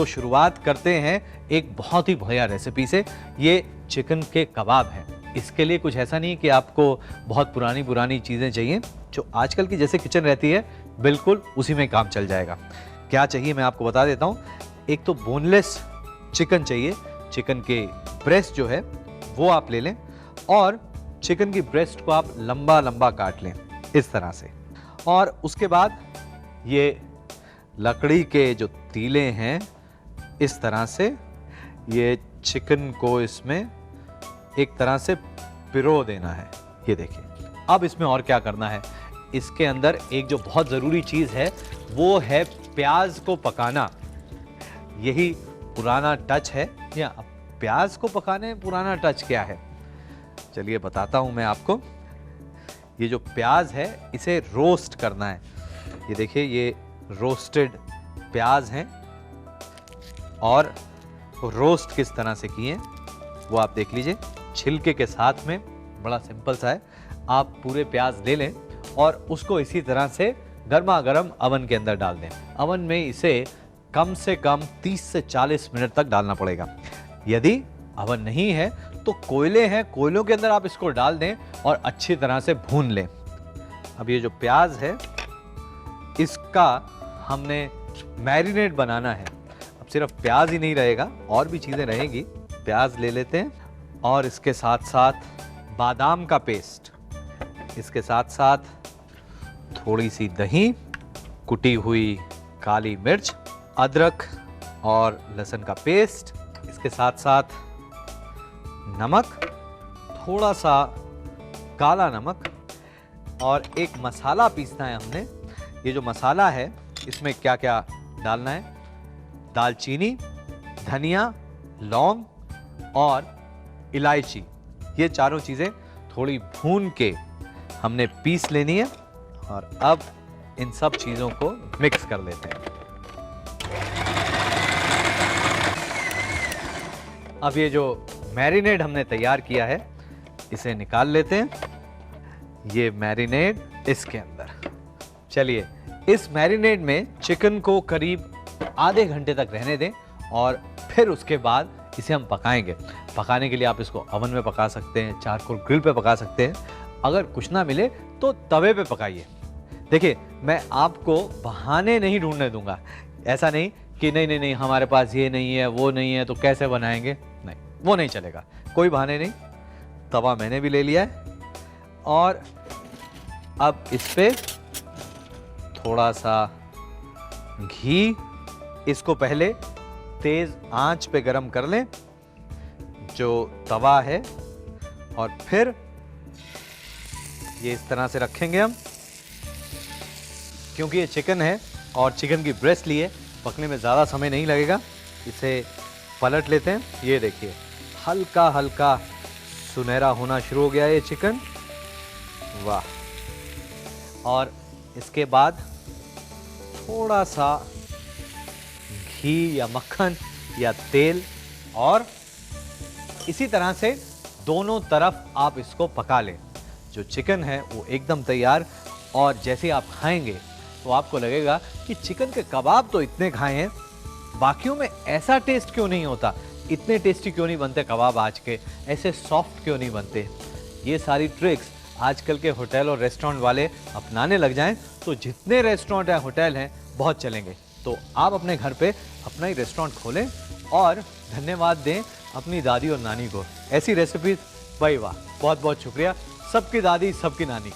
तो शुरुआत करते हैं एक बहुत ही बढ़िया रेसिपी से। ये चिकन के कबाब हैं। इसके लिए कुछ ऐसा नहीं कि आपको बहुत पुरानी पुरानी चीज़ें चाहिए। जो आजकल की जैसे किचन रहती है बिल्कुल उसी में काम चल जाएगा। क्या चाहिए मैं आपको बता देता हूँ। एक तो बोनलेस चिकन चाहिए। चिकन के ब्रेस्ट जो है वो आप ले लें और चिकन की ब्रेस्ट को आप लंबा लंबा काट लें इस तरह से। और उसके बाद ये लकड़ी के जो तीले हैं इस तरह से ये चिकन को इसमें एक तरह से पिरो देना है। ये देखिए। अब इसमें और क्या करना है, इसके अंदर एक जो बहुत ज़रूरी चीज़ है वो है प्याज को पकाना। यही पुराना टच है। या प्याज को पकाने पुराना टच क्या है, चलिए बताता हूं मैं आपको। ये जो प्याज है इसे रोस्ट करना है। ये देखिए ये रोस्टेड प्याज हैं और रोस्ट किस तरह से किए वो आप देख लीजिए। छिलके के साथ में बड़ा सिंपल सा है। आप पूरे प्याज ले लें और उसको इसी तरह से गर्मा गर्म अवन के अंदर डाल दें। अवन में इसे कम से कम 30 से 40 मिनट तक डालना पड़ेगा। यदि अवन नहीं है तो कोयले हैं, कोयलों के अंदर आप इसको डाल दें और अच्छी तरह से भून लें। अब ये जो प्याज है इसका हमने मैरिनेट बनाना है। अब सिर्फ प्याज ही नहीं रहेगा, और भी चीज़ें रहेंगी। प्याज ले लेते हैं और इसके साथ साथ बादाम का पेस्ट, इसके साथ साथ थोड़ी सी दही, कुटी हुई काली मिर्च, अदरक और लहसुन का पेस्ट, इसके साथ साथ नमक, थोड़ा सा काला नमक और एक मसाला पीसना है हमने। ये जो मसाला है इसमें क्या क्या डालना है, दालचीनी, धनिया, लौंग और इलायची, ये चारों चीज़ें थोड़ी भून के हमने पीस लेनी है। और अब इन सब चीज़ों को मिक्स कर लेते हैं। अब ये जो मैरिनेड हमने तैयार किया है इसे निकाल लेते हैं। ये मैरिनेड इसके अंदर। चलिए इस मैरिनेड में चिकन को करीब आधे घंटे तक रहने दें और फिर उसके बाद इसे हम पकाएंगे। पकाने के लिए आप इसको अवन में पका सकते हैं, चारकोल ग्रिल पे पका सकते हैं। अगर कुछ ना मिले तो तवे पे पकाइए। देखिए मैं आपको बहाने नहीं ढूंढने दूंगा। ऐसा नहीं कि नहीं नहीं नहीं हमारे पास ये नहीं है वो नहीं है तो कैसे बनाएंगे, नहीं वो नहीं चलेगा। कोई बहाने नहीं। तवा मैंने भी ले लिया है और अब इस पे थोड़ा सा घी, इसको पहले तेज आंच पे गरम कर लें जो तवा है, और फिर ये इस तरह से रखेंगे हम। क्योंकि ये चिकन है और चिकन की ब्रेस्ट लिए पकने में ज़्यादा समय नहीं लगेगा। इसे पलट लेते हैं। ये देखिए हल्का हल्का सुनहरा होना शुरू हो गया ये चिकन। वाह। और इसके बाद थोड़ा सा घी या मक्खन या तेल, और इसी तरह से दोनों तरफ आप इसको पका लें। जो चिकन है वो एकदम तैयार, और जैसे आप खाएंगे तो आपको लगेगा कि चिकन के कबाब तो इतने खाए हैं, बाकियों में ऐसा टेस्ट क्यों नहीं होता, इतने टेस्टी क्यों नहीं बनते कबाब आज के, ऐसे सॉफ्ट क्यों नहीं बनते। ये सारी ट्रिक्स आजकल के होटल और रेस्टोरेंट वाले अपनाने लग जाएं तो जितने रेस्टोरेंट या होटल हैं बहुत चलेंगे। तो आप अपने घर पे अपना ही रेस्टोरेंट खोलें और धन्यवाद दें अपनी दादी और नानी को। ऐसी रेसिपीज भाई वाह, बहुत बहुत शुक्रिया। सबकी दादी सबकी नानी।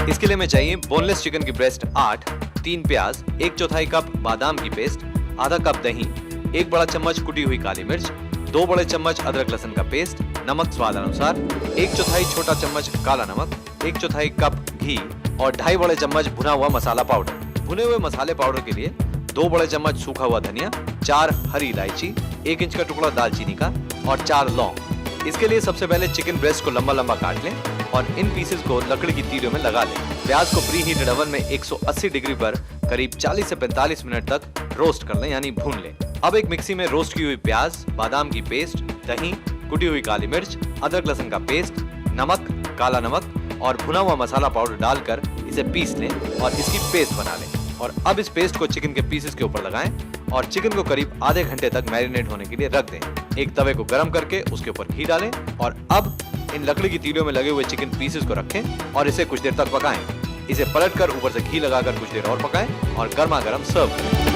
इसके लिए हमें चाहिए बोनलेस चिकन की ब्रेस्ट 8, 3 प्याज, 1/4 कप बादाम की पेस्ट, आधा कप दही, 1 बड़ा चम्मच कुटी हुई काली मिर्च, 2 बड़े चम्मच अदरक लहसुन का पेस्ट, नमक स्वाद अनुसार, 1/4 छोटा चम्मच काला नमक, 1/4 कप घी और 2.5 बड़े चम्मच भुना हुआ मसाला पाउडर। भुने हुए मसाले पाउडर के लिए 2 बड़े चम्मच सूखा हुआ धनिया, 4 हरी इलायची, 1 इंच का टुकड़ा दालचीनी का और 4 लौंग। इसके लिए सबसे पहले चिकन ब्रेस्ट को लंबा लंबा काट लें और इन पीसेस को लकड़ी की तीलियों में लगा लें। प्याज को प्री हीटेड ओवन में 180 डिग्री पर करीब 40 से 45 मिनट तक रोस्ट कर लें, यानी भून लें। अब एक मिक्सी में रोस्ट की हुई प्याज, बादाम की पेस्ट, दही, कुटी हुई काली मिर्च, अदरक लहसुन का पेस्ट, नमक, काला नमक और भुना हुआ मसाला पाउडर डालकर इसे पीस लें और इसकी पेस्ट बना लें। और अब इस पेस्ट को चिकन के पीसेस के ऊपर लगाएं और चिकन को करीब आधे घंटे तक मैरिनेट होने के लिए रख दें। एक तवे को गर्म करके उसके ऊपर घी डालें और अब इन लकड़ी की तीलियों में लगे हुए चिकन पीसेस को रखें और इसे कुछ देर तक पकाएं। इसे पलटकर ऊपर से घी लगाकर कुछ देर और पकाएं और गर्मा गर्म सर्व करें।